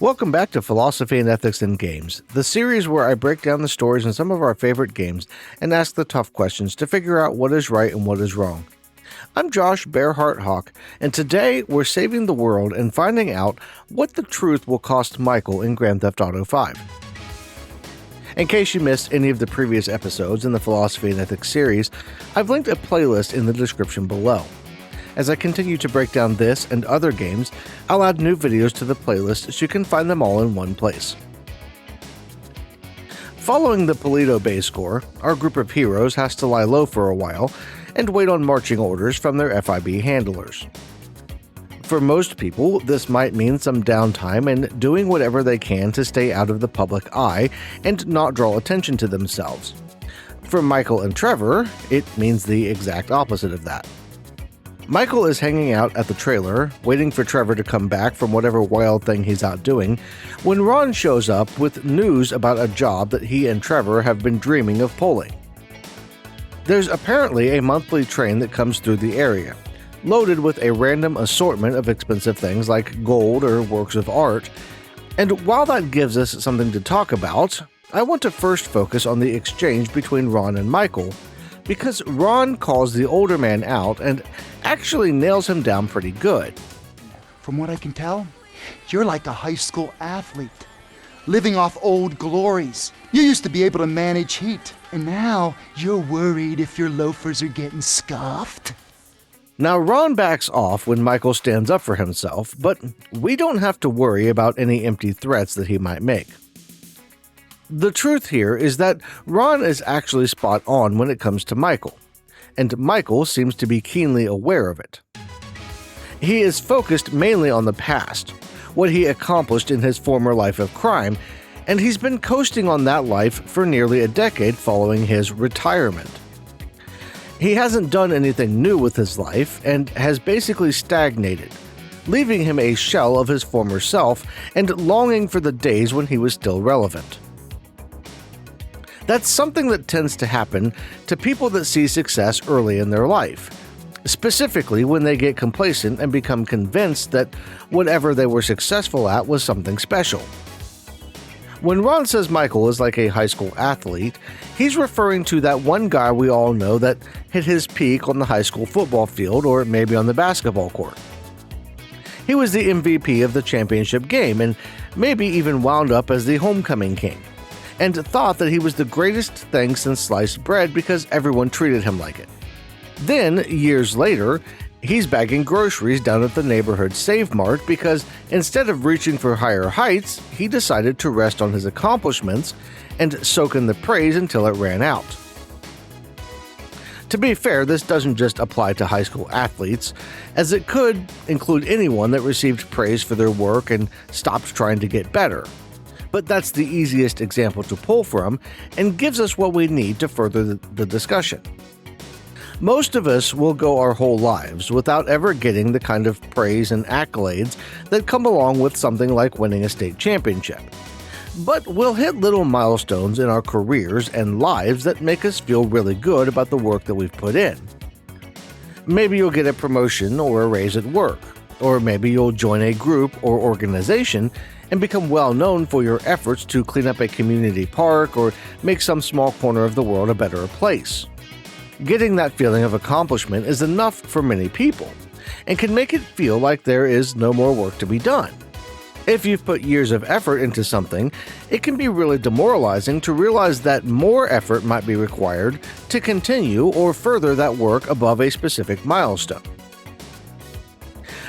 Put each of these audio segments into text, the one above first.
Welcome back to Philosophy and Ethics in Games, the series where I break down the stories in some of our favorite games and ask the tough questions to figure out what is right and what is wrong. I'm Josh Bearheart Hawk, and today we're saving the world and finding out what the truth will cost Michael in Grand Theft Auto 5. In case you missed any of the previous episodes in the Philosophy and Ethics series, I've linked a playlist in the description below. As I continue to break down this and other games, I'll add new videos to the playlist so you can find them all in one place. Following the Polito Bay score, our group of heroes has to lie low for a while and wait on marching orders from their FIB handlers. For most people, this might mean some downtime and doing whatever they can to stay out of the public eye and not draw attention to themselves. For Michael and Trevor, it means the exact opposite of that. Michael is hanging out at the trailer, waiting for Trevor to come back from whatever wild thing he's out doing, when Ron shows up with news about a job that he and Trevor have been dreaming of pulling. There's apparently a monthly train that comes through the area, loaded with a random assortment of expensive things like gold or works of art, and while that gives us something to talk about, I want to first focus on the exchange between Ron and Michael, because Ron calls the older man out and actually nails him down pretty good. From what I can tell, you're like a high school athlete, living off old glories. You used to be able to manage heat, and now you're worried if your loafers are getting scuffed. Now, Ron backs off when Michael stands up for himself, but we don't have to worry about any empty threats that he might make. The truth here is that Ron is actually spot on when it comes to Michael, and Michael seems to be keenly aware of it. He is focused mainly on the past, what he accomplished in his former life of crime, and he's been coasting on that life for nearly a decade following his retirement. He hasn't done anything new with his life and has basically stagnated, leaving him a shell of his former self and longing for the days when he was still relevant. That's something that tends to happen to people that see success early in their life, specifically when they get complacent and become convinced that whatever they were successful at was something special. When Ron says Michael is like a high school athlete, he's referring to that one guy we all know that hit his peak on the high school football field or maybe on the basketball court. He was the MVP of the championship game and maybe even wound up as the homecoming king, and thought that he was the greatest thing since sliced bread because everyone treated him like it. Then, years later, he's bagging groceries down at the neighborhood Save Mart because instead of reaching for higher heights, he decided to rest on his accomplishments and soak in the praise until it ran out. To be fair, this doesn't just apply to high school athletes, as it could include anyone that received praise for their work and stopped trying to get better. But that's the easiest example to pull from and gives us what we need to further the discussion. Most of us will go our whole lives without ever getting the kind of praise and accolades that come along with something like winning a state championship. But we'll hit little milestones in our careers and lives that make us feel really good about the work that we've put in. Maybe you'll get a promotion or a raise at work, or maybe you'll join a group or organization and become well known for your efforts to clean up a community park or make some small corner of the world a better place. Getting that feeling of accomplishment is enough for many people, and can make it feel like there is no more work to be done. If you've put years of effort into something, it can be really demoralizing to realize that more effort might be required to continue or further that work above a specific milestone.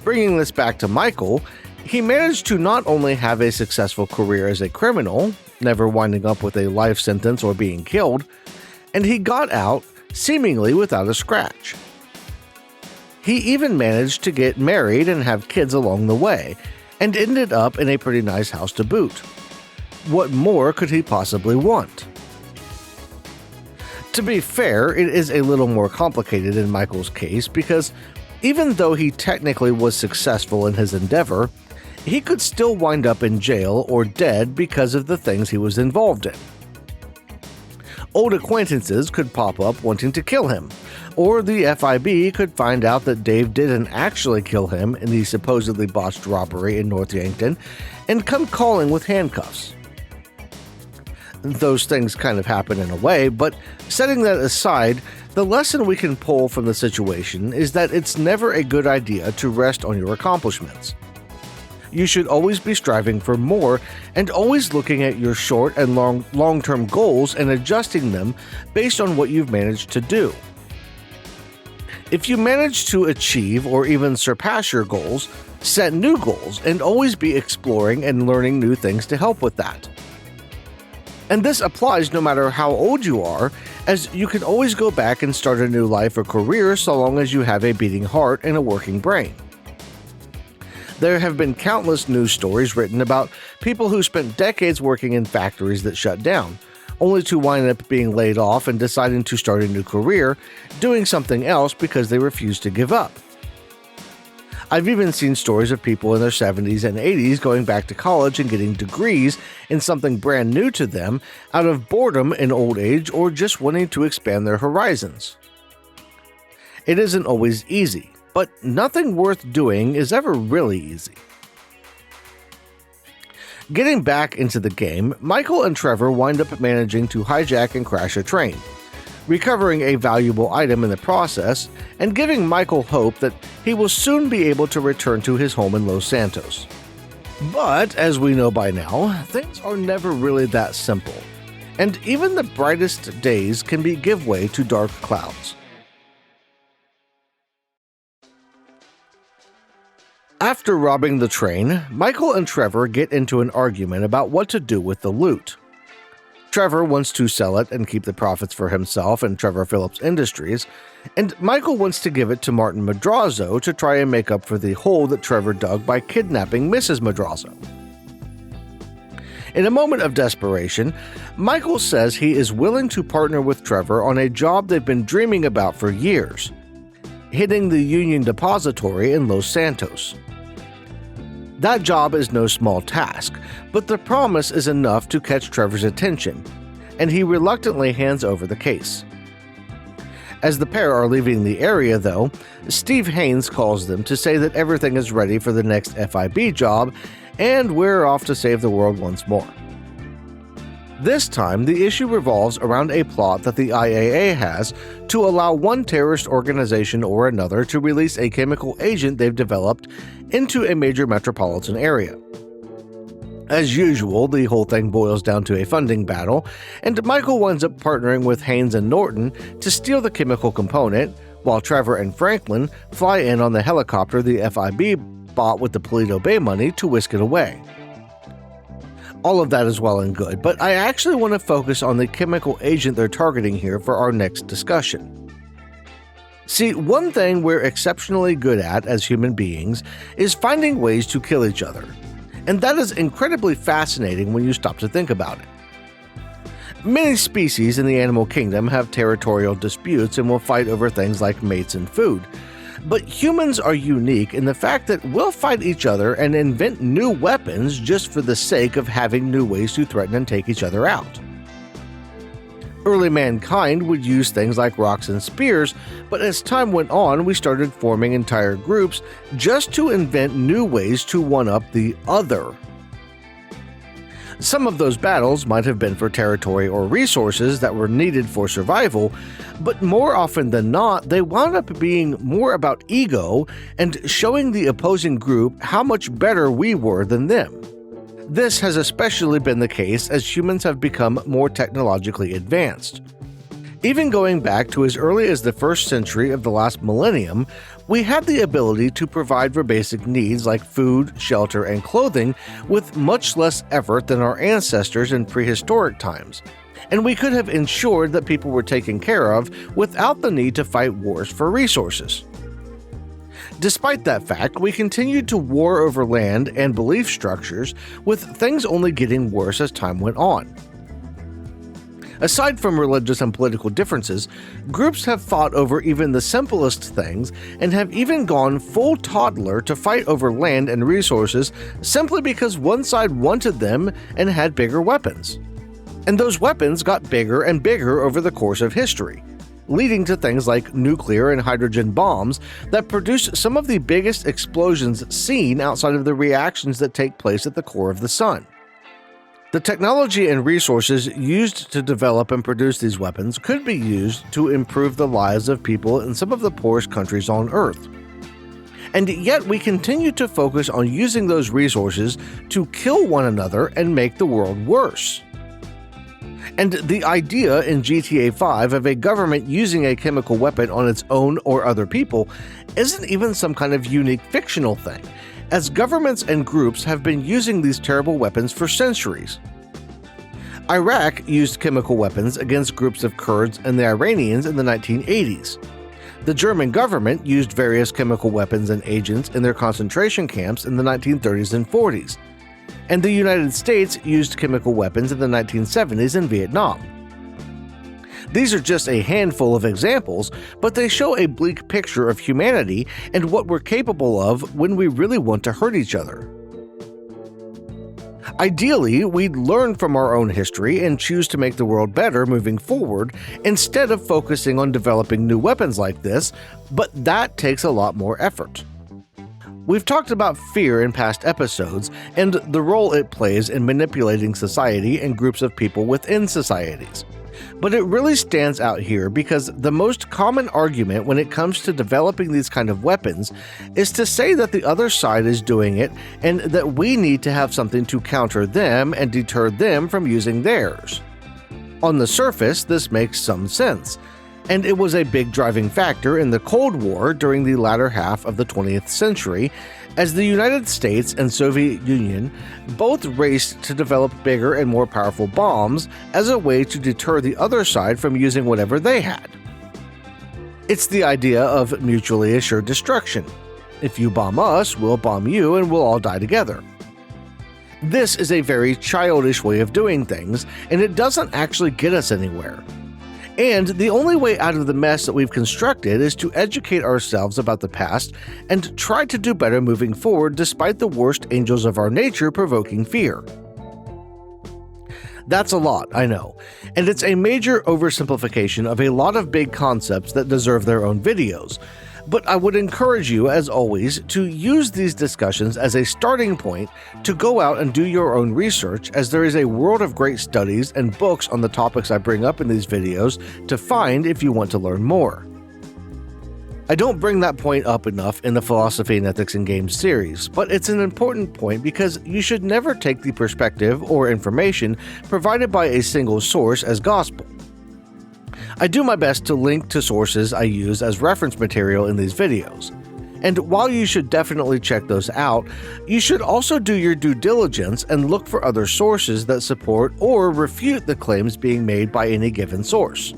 Bringing this back to Michael, he managed to not only have a successful career as a criminal, never winding up with a life sentence or being killed, and he got out seemingly without a scratch. He even managed to get married and have kids along the way, and ended up in a pretty nice house to boot. What more could he possibly want? To be fair, it is a little more complicated in Michael's case because even though he technically was successful in his endeavor, he could still wind up in jail or dead because of the things he was involved in. Old acquaintances could pop up wanting to kill him, or the FIB could find out that Dave didn't actually kill him in the supposedly botched robbery in North Yankton and come calling with handcuffs. Those things kind of happen in a way, but setting that aside, the lesson we can pull from the situation is that it's never a good idea to rest on your accomplishments. You should always be striving for more and always looking at your short and long-term goals and adjusting them based on what you've managed to do. If you manage to achieve or even surpass your goals, set new goals and always be exploring and learning new things to help with that. And this applies no matter how old you are, as you can always go back and start a new life or career so long as you have a beating heart and a working brain. There have been countless news stories written about people who spent decades working in factories that shut down, only to wind up being laid off and deciding to start a new career, doing something else because they refused to give up. I've even seen stories of people in their 70s and 80s going back to college and getting degrees in something brand new to them out of boredom in old age or just wanting to expand their horizons. It isn't always easy, but nothing worth doing is ever really easy. Getting back into the game, Michael and Trevor wind up managing to hijack and crash a train, recovering a valuable item in the process, and giving Michael hope that he will soon be able to return to his home in Los Santos. But, as we know by now, things are never really that simple, and even the brightest days can give way to dark clouds. After robbing the train, Michael and Trevor get into an argument about what to do with the loot. Trevor wants to sell it and keep the profits for himself and Trevor Phillips Industries, and Michael wants to give it to Martin Madrazo to try and make up for the hole that Trevor dug by kidnapping Mrs. Madrazo. In a moment of desperation, Michael says he is willing to partner with Trevor on a job they've been dreaming about for years, hitting the Union Depository in Los Santos. That job is no small task, but the promise is enough to catch Trevor's attention, and he reluctantly hands over the case. As the pair are leaving the area, though, Steve Haynes calls them to say that everything is ready for the next FIB job, and we're off to save the world once more. This time, the issue revolves around a plot that the IAA has to allow one terrorist organization or another to release a chemical agent they've developed into a major metropolitan area. As usual, the whole thing boils down to a funding battle, and Michael winds up partnering with Haynes and Norton to steal the chemical component, while Trevor and Franklin fly in on the helicopter the FIB bought with the Paleto Bay money to whisk it away. All of that is well and good, but I actually want to focus on the chemical agent they're targeting here for our next discussion. See, one thing we're exceptionally good at as human beings is finding ways to kill each other, and that is incredibly fascinating when you stop to think about it. Many species in the animal kingdom have territorial disputes and will fight over things like mates and food. But humans are unique in the fact that we'll fight each other and invent new weapons just for the sake of having new ways to threaten and take each other out. Early mankind would use things like rocks and spears, but as time went on, we started forming entire groups just to invent new ways to one-up the other. Some of those battles might have been for territory or resources that were needed for survival, but more often than not, they wound up being more about ego and showing the opposing group how much better we were than them. This has especially been the case as humans have become more technologically advanced. Even going back to as early as the 1st century of the last millennium, we had the ability to provide for basic needs like food, shelter, and clothing with much less effort than our ancestors in prehistoric times, and we could have ensured that people were taken care of without the need to fight wars for resources. Despite that fact, we continued to war over land and belief structures, with things only getting worse as time went on. Aside from religious and political differences, groups have fought over even the simplest things and have even gone full toddler to fight over land and resources simply because one side wanted them and had bigger weapons. And those weapons got bigger and bigger over the course of history, leading to things like nuclear and hydrogen bombs that produce some of the biggest explosions seen outside of the reactions that take place at the core of the sun. The technology and resources used to develop and produce these weapons could be used to improve the lives of people in some of the poorest countries on Earth. And yet we continue to focus on using those resources to kill one another and make the world worse. And the idea in GTA 5 of a government using a chemical weapon on its own or other people isn't even some kind of unique fictional thing, as governments and groups have been using these terrible weapons for centuries. Iraq used chemical weapons against groups of Kurds and the Iranians in the 1980s. The German government used various chemical weapons and agents in their concentration camps in the 1930s and 40s. And the United States used chemical weapons in the 1970s in Vietnam. These are just a handful of examples, but they show a bleak picture of humanity and what we're capable of when we really want to hurt each other. Ideally, we'd learn from our own history and choose to make the world better moving forward instead of focusing on developing new weapons like this, but that takes a lot more effort. We've talked about fear in past episodes and the role it plays in manipulating society and groups of people within societies. But it really stands out here because the most common argument when it comes to developing these kind of weapons is to say that the other side is doing it and that we need to have something to counter them and deter them from using theirs. On the surface, this makes some sense, and it was a big driving factor in the Cold War during the latter half of the 20th century, as the United States and Soviet Union both raced to develop bigger and more powerful bombs as a way to deter the other side from using whatever they had. It's the idea of mutually assured destruction. If you bomb us, we'll bomb you and we'll all die together. This is a very childish way of doing things, and it doesn't actually get us anywhere. And the only way out of the mess that we've constructed is to educate ourselves about the past and try to do better moving forward despite the worst angels of our nature provoking fear. That's a lot, I know, and it's a major oversimplification of a lot of big concepts that deserve their own videos. But I would encourage you, as always, to use these discussions as a starting point to go out and do your own research, as there is a world of great studies and books on the topics I bring up in these videos to find if you want to learn more. I don't bring that point up enough in the Philosophy and Ethics in Games series, but it's an important point because you should never take the perspective or information provided by a single source as gospel. I do my best to link to sources I use as reference material in these videos. And while you should definitely check those out, you should also do your due diligence and look for other sources that support or refute the claims being made by any given source.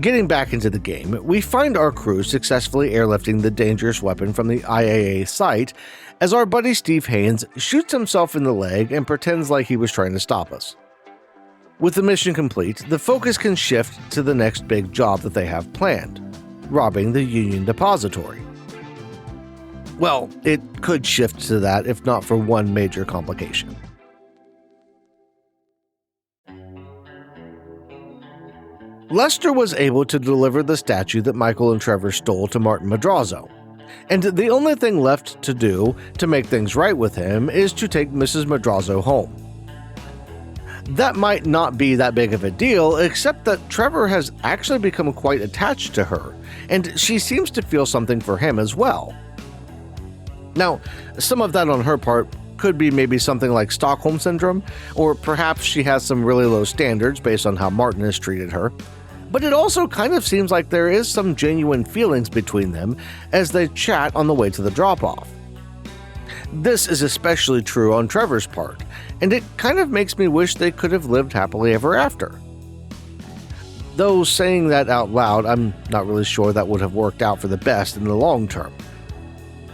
Getting back into the game, we find our crew successfully airlifting the dangerous weapon from the IAA site as our buddy Steve Haynes shoots himself in the leg and pretends like he was trying to stop us. With the mission complete, the focus can shift to the next big job that they have planned, robbing the Union Depository. Well, it could shift to that if not for one major complication. Lester was able to deliver the statue that Michael and Trevor stole to Martin Madrazo, and the only thing left to do to make things right with him is to take Mrs. Madrazo home. That might not be that big of a deal, except that Trevor has actually become quite attached to her, and she seems to feel something for him as well. Now, some of that on her part could be maybe something like Stockholm Syndrome, or perhaps she has some really low standards based on how Martin has treated her. But it also kind of seems like there is some genuine feelings between them as they chat on the way to the drop-off. This is especially true on Trevor's part, and it kind of makes me wish they could have lived happily ever after. Though saying that out loud, I'm not really sure that would have worked out for the best in the long term.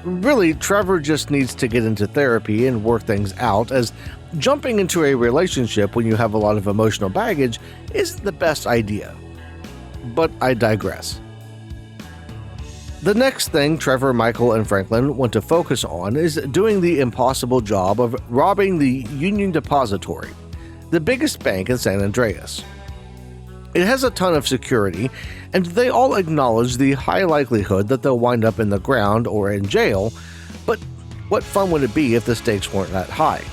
Really, Trevor just needs to get into therapy and work things out, as jumping into a relationship when you have a lot of emotional baggage isn't the best idea. But I digress. The next thing Trevor, Michael, and Franklin want to focus on is doing the impossible job of robbing the Union Depository, the biggest bank in San Andreas. It has a ton of security, and they all acknowledge the high likelihood that they'll wind up in the ground or in jail, but what fun would it be if the stakes weren't that high?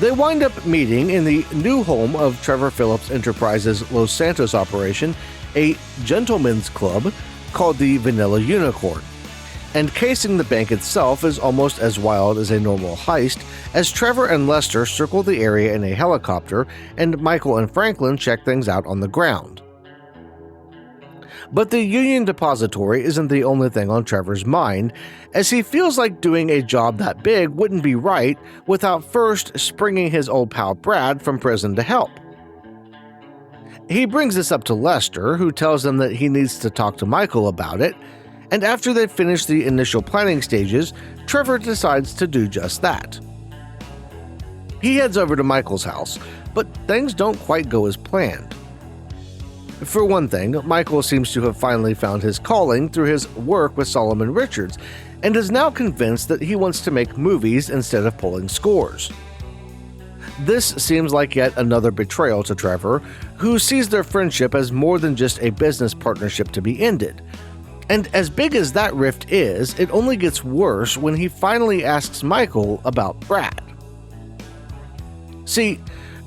They wind up meeting in the new home of Trevor Phillips Enterprises' Los Santos operation, a gentleman's club called the Vanilla Unicorn. And casing the bank itself is almost as wild as a normal heist, as Trevor and Lester circle the area in a helicopter, and Michael and Franklin check things out on the ground. But the Union Depository isn't the only thing on Trevor's mind, as he feels like doing a job that big wouldn't be right without first springing his old pal Brad from prison to help. He brings this up to Lester, who tells him that he needs to talk to Michael about it, and after they finish the initial planning stages, Trevor decides to do just that. He heads over to Michael's house, but things don't quite go as planned. For one thing, Michael seems to have finally found his calling through his work with Solomon Richards, and is now convinced that he wants to make movies instead of pulling scores. This seems like yet another betrayal to Trevor, who sees their friendship as more than just a business partnership to be ended. And as big as that rift is, it only gets worse when he finally asks Michael about Brad. See,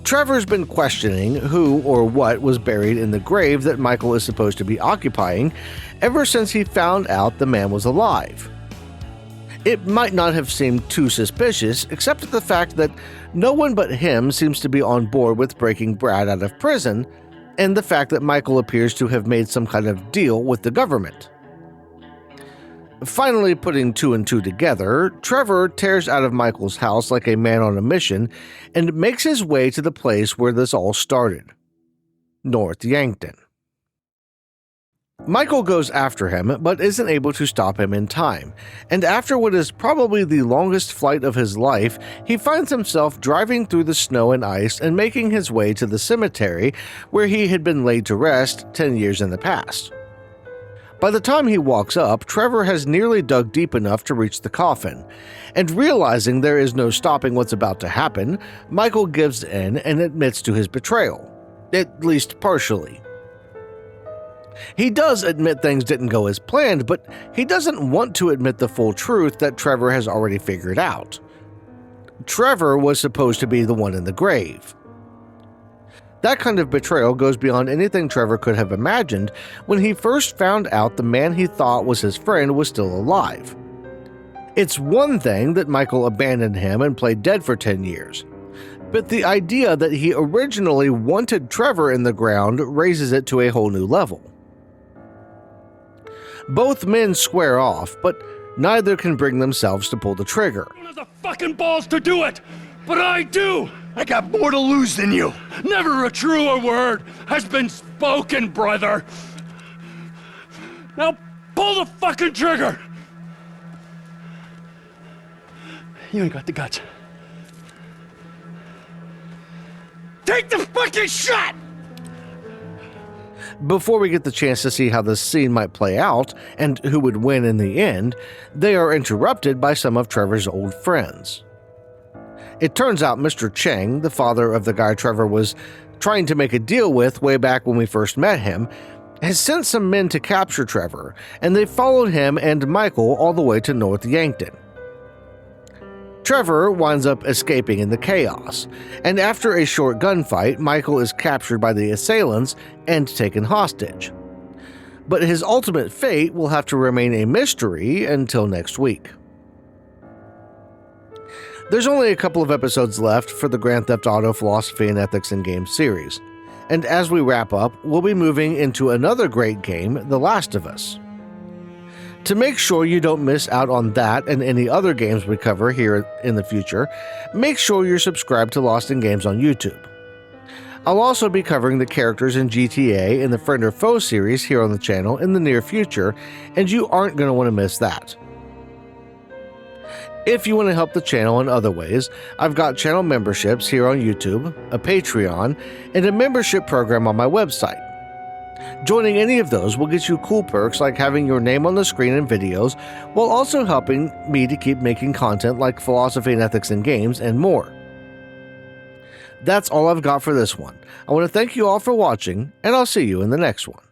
Trevor's been questioning who or what was buried in the grave that Michael is supposed to be occupying ever since he found out the man was alive. It might not have seemed too suspicious, except for the fact that no one but him seems to be on board with breaking Brad out of prison, and the fact that Michael appears to have made some kind of deal with the government. Finally putting two and two together, Trevor tears out of Michael's house like a man on a mission and makes his way to the place where this all started, North Yankton. Michael goes after him, but isn't able to stop him in time, and after what is probably the longest flight of his life, he finds himself driving through the snow and ice and making his way to the cemetery where he had been laid to rest 10 years in the past. By the time he walks up, Trevor has nearly dug deep enough to reach the coffin, and realizing there is no stopping what's about to happen, Michael gives in and admits to his betrayal, at least partially. He does admit things didn't go as planned, but he doesn't want to admit the full truth that Trevor has already figured out. Trevor was supposed to be the one in the grave. That kind of betrayal goes beyond anything Trevor could have imagined when he first found out the man he thought was his friend was still alive. It's one thing that Michael abandoned him and played dead for 10 years, but the idea that he originally wanted Trevor in the ground raises it to a whole new level. Both men square off, but neither can bring themselves to pull the trigger. I don't have the fucking balls to do it, but I do! I got more to lose than you. Never a truer word has been spoken, brother. Now pull the fucking trigger! You ain't got the guts. Take the fucking shot! Before we get the chance to see how this scene might play out and who would win in the end, they are interrupted by some of Trevor's old friends. It turns out Mr. Cheng, the father of the guy Trevor was trying to make a deal with way back when we first met him, has sent some men to capture Trevor, and they followed him and Michael all the way to North Yankton. Trevor winds up escaping in the chaos, and after a short gunfight, Michael is captured by the assailants and taken hostage. But his ultimate fate will have to remain a mystery until next week. There's only a couple of episodes left for the Grand Theft Auto Philosophy and Ethics in Games series, and as we wrap up, we'll be moving into another great game, The Last of Us. To make sure you don't miss out on that and any other games we cover here in the future, make sure you're subscribed to Lost in Games on YouTube. I'll also be covering the characters in GTA in the Friend or Foe series here on the channel in the near future, and you aren't going to want to miss that. If you want to help the channel in other ways, I've got channel memberships here on YouTube, a Patreon, and a membership program on my website. Joining any of those will get you cool perks like having your name on the screen in videos, while also helping me to keep making content like Philosophy and Ethics in Games and more. That's all I've got for this one. I want to thank you all for watching, and I'll see you in the next one.